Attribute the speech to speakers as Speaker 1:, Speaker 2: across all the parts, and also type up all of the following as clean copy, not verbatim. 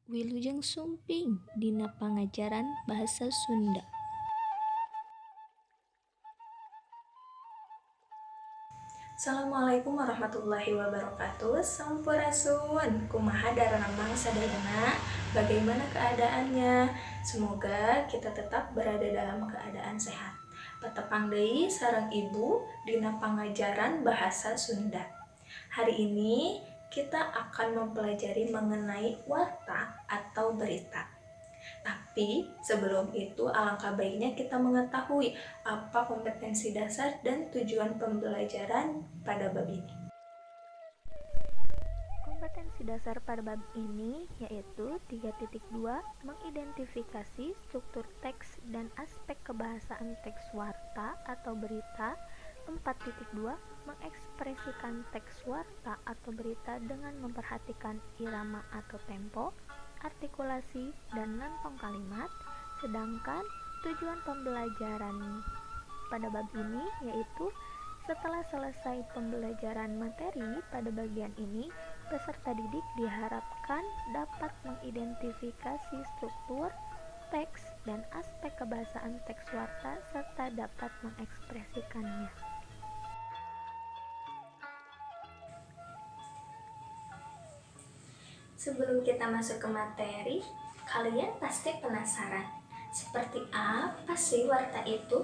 Speaker 1: Wilujeng Sumping dina pangajaran bahasa Sunda.
Speaker 2: Assalamualaikum warahmatullahi wabarakatuh. Sampurasun, kumaha daranambang sadayana, bagaimana keadaannya? Semoga kita tetap berada dalam keadaan sehat. Patepang deui sareng ibu dina pangajaran bahasa Sunda. Hari ini kita akan mempelajari mengenai warta atau berita. Tapi sebelum itu alangkah baiknya kita mengetahui apa kompetensi dasar dan tujuan pembelajaran pada bab ini.
Speaker 1: Kompetensi dasar pada bab ini yaitu 3.2 mengidentifikasi struktur teks dan aspek kebahasaan teks warta atau berita. 4.2 mengekspresikan teks warta atau berita dengan memperhatikan irama atau tempo, artikulasi, dan lantong kalimat. Sedangkan tujuan pembelajaran pada bab ini yaitu setelah selesai pembelajaran materi pada bagian ini, peserta didik diharapkan dapat mengidentifikasi struktur teks dan aspek kebahasaan teks warta serta dapat mengekspresikannya.
Speaker 2: Sebelum kita masuk ke materi, kalian pasti penasaran, seperti apa sih warta itu?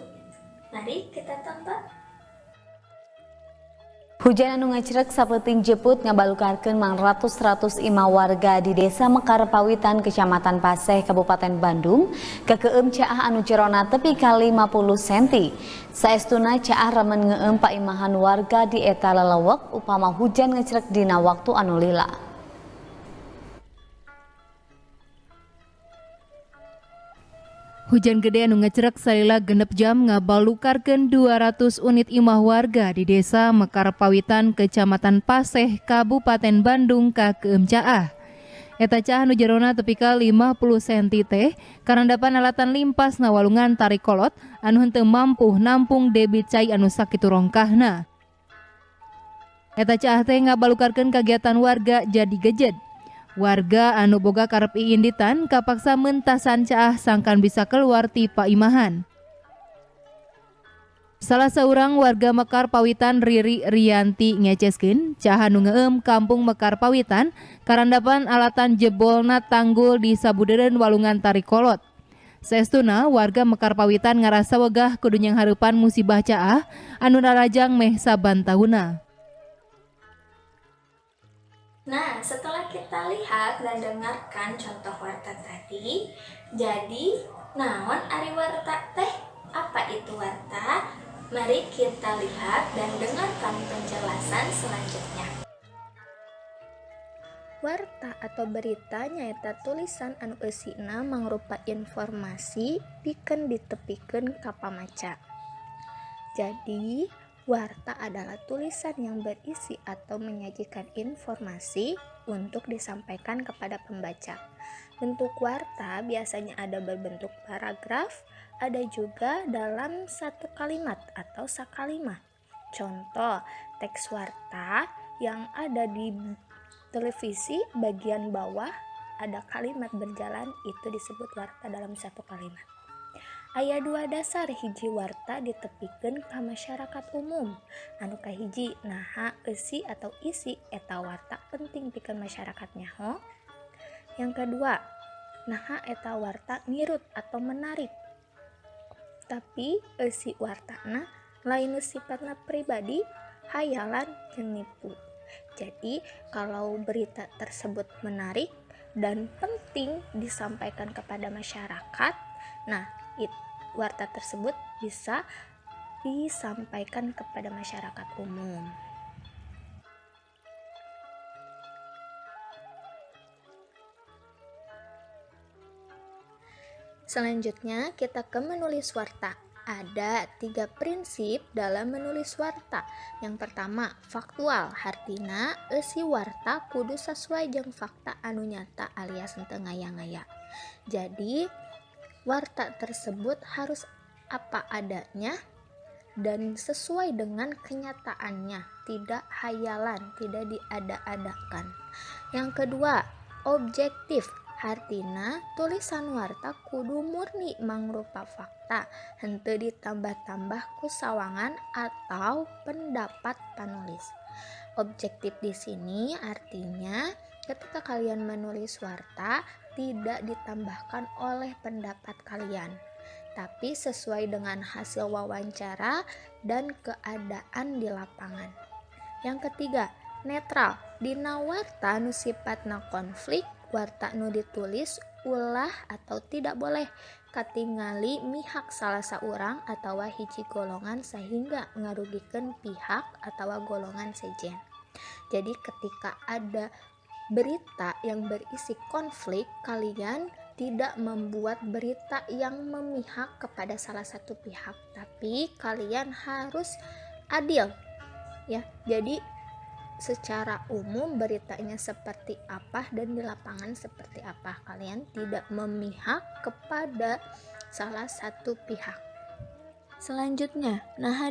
Speaker 2: Mari kita tonton.
Speaker 3: Hujan anu ngacrek sapeting jeput ngabalukarkeun mang ratus-ratus imah warga di Desa Mekar Pawitan, Kecamatan Paseh, Kabupaten Bandung, kekeum caah anu jerona tepi ka 50 cm. Saestuna caah remen ngeueum paimahan warga di eta lelewek upama hujan ngacrek dina waktu anu lila.
Speaker 4: Hujan gede anu ngecrek salila genep jam ngabalukarkeun 200 unit imah warga di Desa Mekar Pawitan, Kecamatan Paseh, Kabupaten Bandung kakeum caah. Eta caah anu jerona tepi ka 50 cm teh karandapan alatan limpas nawalungan tarik kolot anu henteu mampu nampung debit cai anu sakitu rongkahna. Eta caah teh ngabalukarkeun kagiatan warga jadi gejed. Warga anu boga karep iinditan kapaksa mentasan caah sangkan bisa keluar ti paimahan. Salah seorang warga Mekar Pawitan, Riri Rianti, ngeceskeun caah anu ngeueum kampung Mekar Pawitan karandapan alatan jebolna tanggul di sabudeureun walungan tarik kolot. Saestuna warga Mekar Pawitan ngarasa wegah kudu nyang hareupan musibah caah anu narajang meh saban tahunna.
Speaker 2: Nah, setelah kita lihat dan dengarkan contoh warta tadi, jadi naon ari warta teh? Apa itu warta? Mari kita lihat dan dengarkan penjelasan selanjutnya.
Speaker 1: Warta atau berita nyaeta tulisan anu eusina mangrupa informasi pikeun ditepikeun ka pamaca. Jadi, warta adalah tulisan yang berisi atau menyajikan informasi untuk disampaikan kepada pembaca. Bentuk warta biasanya ada berbentuk paragraf, ada juga dalam satu kalimat atau sakalimah. Contoh, teks warta yang ada di televisi bagian bawah ada kalimat berjalan, itu disebut warta dalam satu kalimat. Aya dua dasar hiji warta ditepikeun ka masyarakat umum. Anu kahiji naha eusi atau isi eta warta penting pikeun masyarakatnya ho. Yang kedua, naha eta warta ngirut atau menarik. Tapi eusi wartana lain sifatna pribadi, hayalan jeung nipu. Jadi kalau berita tersebut menarik dan penting disampaikan kepada masyarakat, nah warta tersebut bisa disampaikan kepada masyarakat umum. Selanjutnya kita ke menulis warta. Ada 3 prinsip dalam menulis warta. Yang pertama, faktual, hartina eusi warta kudu sesuai jeung fakta anu nyata alias henteu ngaya-ngaya. Jadi warta tersebut harus apa adanya dan sesuai dengan kenyataannya, tidak hayalan, tidak diada-adakan. Yang kedua, objektif, Artina tulisan warta kudu murni mangrupa fakta, henteu ditambah-tambah ku sawangan atau pendapat panulis. Objektif di sini artinya ketika kalian menulis warta tidak ditambahkan oleh pendapat kalian, tapi sesuai dengan hasil wawancara dan keadaan di lapangan. Yang ketiga, netral. Dina warta nu sifatna konflik, warta nu ditulis ulah atau tidak boleh katingali mihak salah saurang atau hiji golongan sehingga ngarugikeun pihak atau golongan sejen. Jadi ketika ada berita yang berisi konflik, kalian tidak membuat berita yang memihak kepada salah satu pihak, tapi kalian harus adil ya. Jadi secara umum beritanya seperti apa dan di lapangan seperti apa, kalian tidak memihak kepada salah satu pihak. Selanjutnya,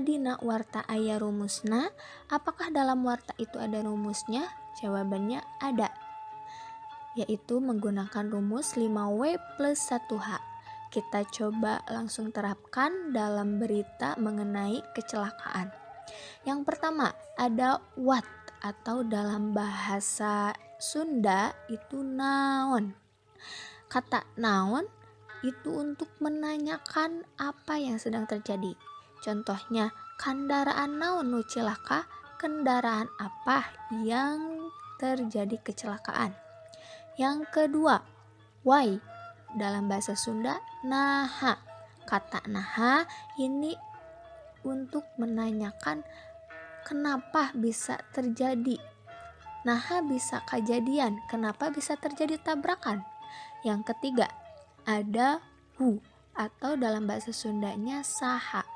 Speaker 1: dina warta aya rumusna. Apakah dalam warta itu ada rumusnya? Jawabannya ada, yaitu menggunakan rumus 5W plus 1H. Kita coba langsung terapkan dalam berita mengenai kecelakaan. Yang pertama ada what, atau dalam bahasa Sunda itu naon. Kata naon itu untuk menanyakan apa yang sedang terjadi. Contohnya, kendaraan naon nu cilaka, kendaraan apa yang terjadi kecelakaan. Yang kedua, why, dalam bahasa Sunda naha. Kata naha ini untuk menanyakan kenapa bisa terjadi. Naha bisa kejadian, kenapa bisa terjadi tabrakan. Yang ketiga, ada who, atau dalam bahasa Sundanya saha.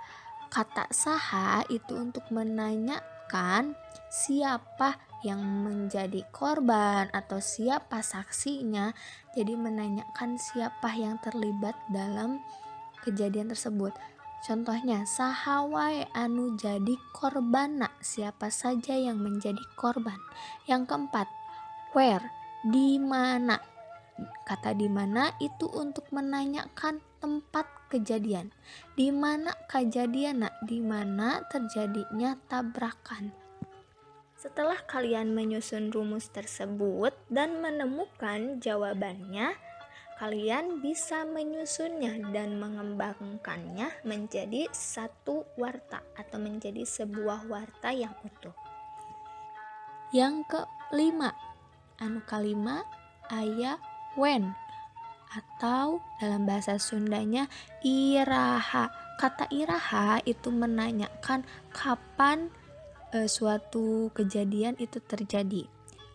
Speaker 1: Kata saha itu untuk menanyakan siapa yang menjadi korban atau siapa saksinya. Jadi menanyakan siapa yang terlibat dalam kejadian tersebut. Contohnya, saha wae anu jadi korbana, siapa saja yang menjadi korban. Yang keempat, where, di mana. Kata di mana itu untuk menanyakan tempat kejadian. Di mana kejadian, di mana terjadinya tabrakan. Setelah kalian menyusun rumus tersebut dan menemukan jawabannya, kalian bisa menyusunnya dan mengembangkannya menjadi satu warta atau menjadi sebuah warta yang utuh. Yang kelima, kalima aya when, atau dalam bahasa Sundanya iraha. Kata iraha itu menanyakan kapan suatu kejadian itu terjadi,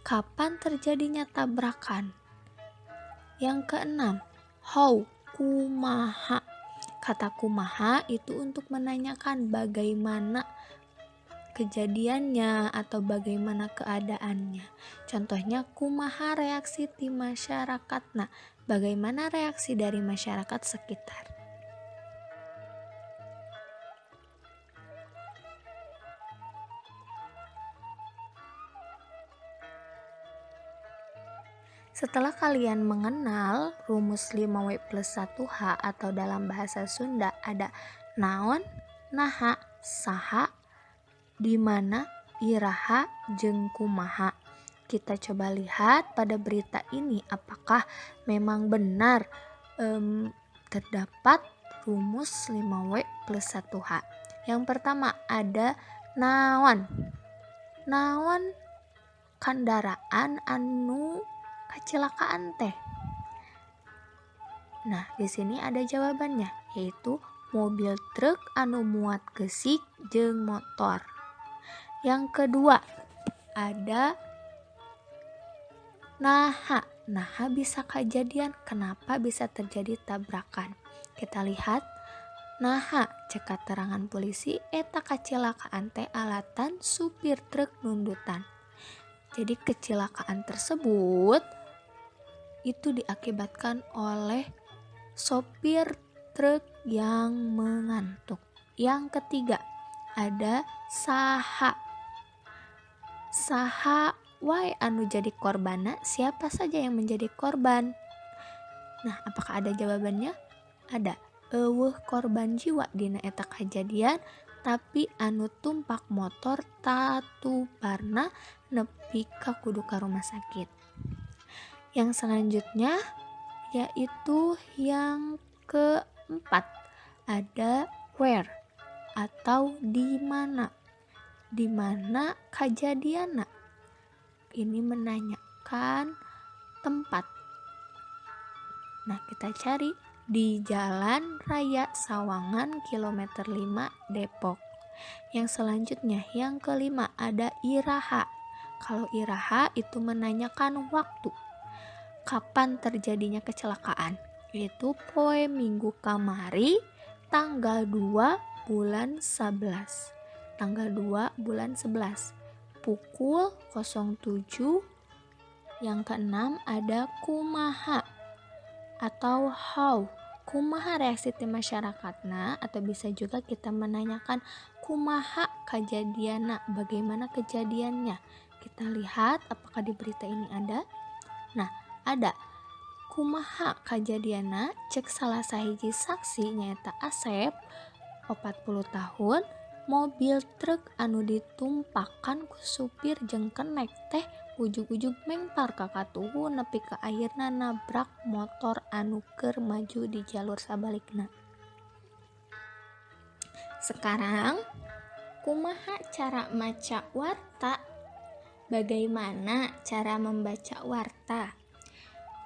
Speaker 1: kapan terjadinya tabrakan. Yang keenam, how, kumaha. Kata kumaha itu untuk menanyakan bagaimana kejadiannya atau bagaimana keadaannya. Contohnya, kumaha reaksi di masyarakat. Nah, bagaimana reaksi dari masyarakat sekitar. Setelah kalian mengenal rumus 5W plus 1H atau dalam bahasa Sunda ada naon, naha, saha, dimana, iraha, jeung kumaha. Kita coba lihat pada berita ini apakah memang benar terdapat rumus 5W plus 1H. Yang pertama ada naon. Naon kendaraan anu kecelakaan teh. Nah, di sini ada jawabannya, yaitu mobil truk anu muat gesik jeung motor. Yang kedua, ada naha. Naha bisa kejadian, kenapa bisa terjadi tabrakan. Kita lihat, naha cek keterangan polisi eta kecelakaan teh alatan supir truk nundutan. Jadi kecelakaan tersebut itu diakibatkan oleh sopir truk yang mengantuk. Yang ketiga ada saha. Saha wae anu jadi korbana, siapa saja yang menjadi korban. Nah, apakah ada jawabannya? Ada. Eueuh korban jiwa dina eta kajadian, tapi anu tumpak motor tatuparna nepi ka kudu ka rumah sakit. Yang selanjutnya yaitu yang keempat, ada where atau di mana. Di mana kajadianna? Ini menanyakan tempat. Nah, kita cari di Jalan Raya Sawangan kilometer 5 Depok. Yang selanjutnya yang kelima ada iraha. Kalau iraha itu menanyakan waktu. Kapan terjadinya kecelakaan? Itu poe Minggu kamari tanggal 2 bulan 11. Tanggal 2 bulan 11 pukul 07. Yang keenam ada kumaha atau how. Kumaha reaksi ti masyarakatna, atau bisa juga kita menanyakan kumaha kajadianna, bagaimana kejadiannya. Kita lihat apakah di berita ini ada. Nah, ada. Kumaha kajadianna cek salah sahiji saksi nyaeta Asep 40 tahun, mobil truk anu ditumpakan ku supir jeung kenek teh ujug-ujug mengpar ka katuhu nepi ka akhirna nabrak motor anu keur maju di jalur sabalikna. Sekarang kumaha cara maca warta? Bagaimana cara membaca warta?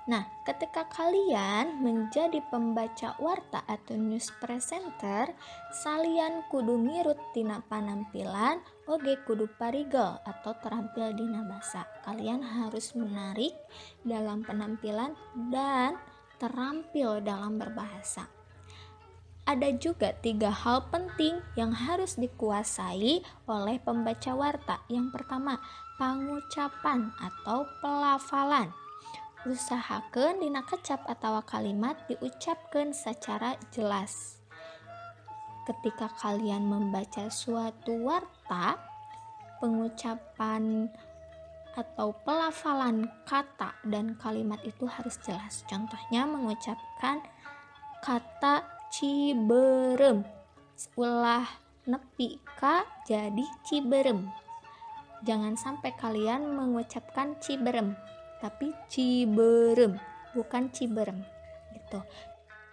Speaker 1: Nah, ketika kalian menjadi pembaca warta atau news presenter, salian kudu ngirut tina panampilan, oge kudu parigel atau terampil dina basa. Kalian harus menarik dalam penampilan dan terampil dalam berbahasa. Ada juga 3 hal penting yang harus dikuasai oleh pembaca warta. Yang pertama, pangucapan atau pelafalan. Usahakeun dina kecap atawa kalimat diucapkeun secara jelas. Ketika kalian membaca suatu warta, pengucapan atau pelafalan kata dan kalimat itu harus jelas. Contohnya mengucapkan kata Ciberem, ulah nepi ka jadi Ciberem. Jangan sampai kalian mengucapkan Ciberem, tapi Ciberem, bukan Ciberem gitu.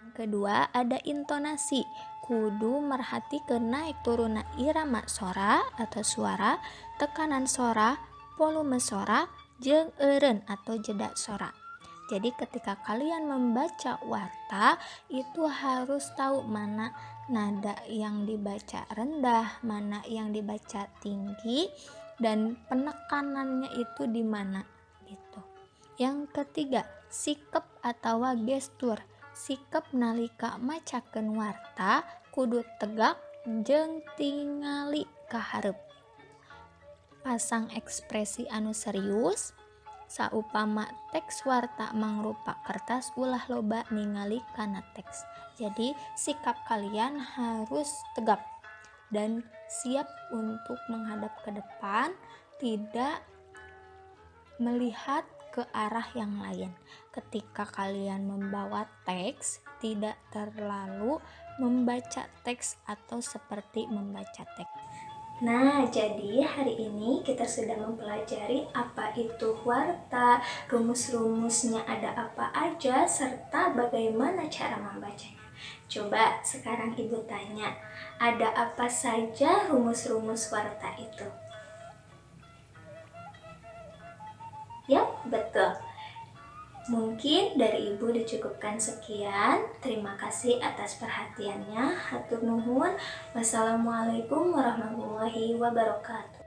Speaker 1: Yang kedua ada intonasi. Kudu merhatikeun naik turunna irama sora atau suara, tekanan sora, volume sora, jeung eureun atau jeda sora. Jadi ketika kalian membaca warta itu harus tahu mana nada yang dibaca rendah, mana yang dibaca tinggi, dan penekanannya itu di mana gitu. Yang ketiga, sikep atau gestur. Sikep nalika macakeun warta kudu tegak jeung tingali ka hareup. Pasang ekspresi anu serius. Saupama teks warta mangrupa kertas, ulah loba ningali kana teks. Jadi sikap kalian harus tegap dan siap untuk menghadap ke depan, tidak melihat ke arah yang lain. Ketika kalian membawa teks, tidak terlalu membaca teks atau seperti membaca teks.
Speaker 2: Nah, jadi hari ini kita sudah mempelajari apa itu warta, rumus-rumusnya ada apa aja, serta bagaimana cara membacanya. Coba sekarang Ibu tanya, ada apa saja rumus-rumus warta itu? Yap, betul. Mungkin dari Ibu dicukupkan sekian. Terima kasih atas perhatiannya. Hatur nuhun. Wassalamualaikum warahmatullahi wabarakatuh.